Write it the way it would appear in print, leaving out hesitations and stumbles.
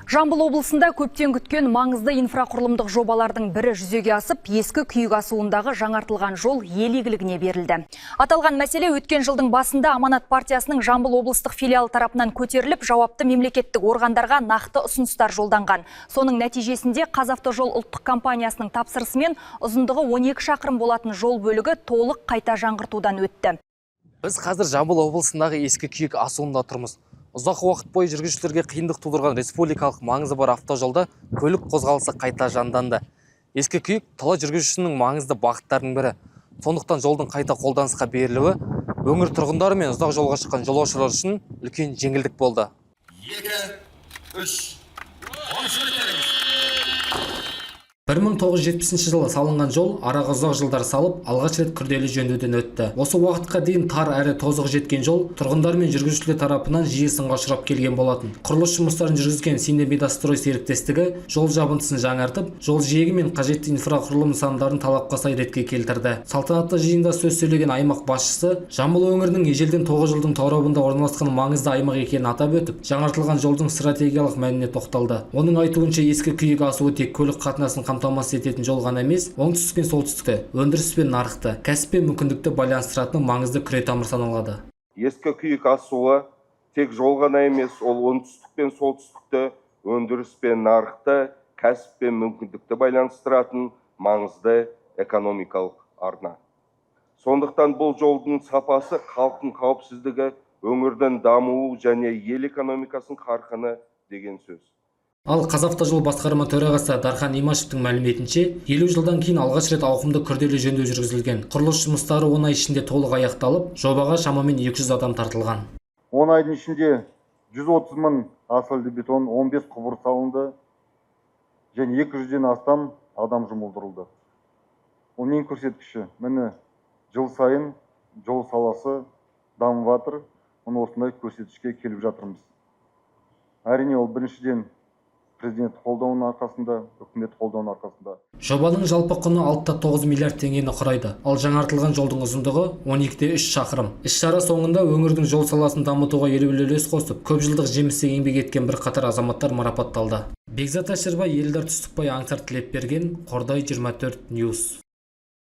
Жамбыл облысында көптен күткен маңызды инфрақұрылымдық жобалардың бірі жүзеге асып, ескі күйік асуындағы жаңартылған жол ел игілігіне берілді. Аталған мәселе өткен жылдың басында Аманат партиясының Жамбыл облыстық филиалы тарапынан көтеріліп, жауапты мемлекеттік органдарға нақты ұсыныстар жолданған. Соның нәтижесінде Қазавтожол ұлттық компаниясының тапсырысымен ұзындығы 12 шақырым болатын жол бөлігі толық қайта жаңғыртудан өтті. Біз қазір Жамбыл облысындағы ескі күйік асуында тұрмыз. Ұзақ уақыт бойы жүргізушілерге қиындық тудырған республикалық маңызы бар автожолда көлік қозғалысы қайта жанданды. Ескі күйік тала жүргізушінің маңызды бағыттарының бірі. Сондықтан жолдың қайта қолданысқа берілуі өңір тұрғындары мен ұзақ жолға шыққан жолаушылар үшін үлкен жеңілдік болды. 1970 жылы салынған жол араға ұзақ жылдар салып, алғаш рет күрделі жөндеуден өтті. Осы уақытқа дейін тар әрі тозығы жеткен жол тұрғындар мен жүргізушілер тарапынан жиі сынға ұшырап келген болатын. Құрылыс жұмыстарын жүргізген Синемедастрой серіктестігі жол жабындысын жаңартып, жол жиегі мен қажетті инфрақұрылым нысандарын талапқа сай ретке келтірді. Салтанатты жиында сөз сөйлеген аймақ басшысы Жамбыл өңірінің ежелден 9 жылдың торабында орналасқан маңызды аймақ екенін атап өтіп, жаңартылған жолдың стратегиялық мәніне тоқталды. Оның айтуынша ескі күйік асуы тек көлік қатынасын қамтамасыз ететін жол ғана емес, оңтүстік пен солтүстікті, өндіріс пен нарықты, кәсіп пен мүмкіндікті байланыстыратын маңызды күретамыр саналады. Ескі күйік асуы тек жол ғана емес, ол оңтүстік пен солтүстікті, өндіріс пен нарықты, кәсіп пен мүмкіндікті байланыстыратын маңызды экономикалық арна. Сондықтан бұл жолдың сапасы, халықтың қауіпсіздігі, өңірдің дамуы және ел экономикасының қарқыны деген сөз. Ал Қазавтожол басқарма төрағасы Дархан Имашевтің мәліметінше, 50 жылдан кейін алғаш рет ауқымды күрделі жөндеу жүргізілген. Құрылыс жұмыстары 10 ай ішінде толық аяқталып, жобаға шамамен 200 адам тартылған. 10 айдың ішінде 130 мың асфальтты бетон, 15 құбыр салынды және 200-ден астам адам жұмылдырылды. Ол нең көрсеткіші? Міне, жыл сайын жол саласы дамып жатыр, осындай көрсеткішке келіп жатырмыз. Әрине, ол біріншіден президент қолдауының арқасында, үкімет қолдауының арқасында. Жобаның жалпы құны 6,9 миллиард теңгені құрайды, ал жаңартылған жолдың ұзындығы 12,3 шақырым. Іс-шара соңында өңірдің жол саласын дамытуға елеулі үлес қосып, көп жылдық жемісті еңбек еткен бірқатар азаматтар марапатталды. Бекзат Әшірбай, Елдар Түстікбай, Аңсар Тілепберген, Қордай 24 Ньюс.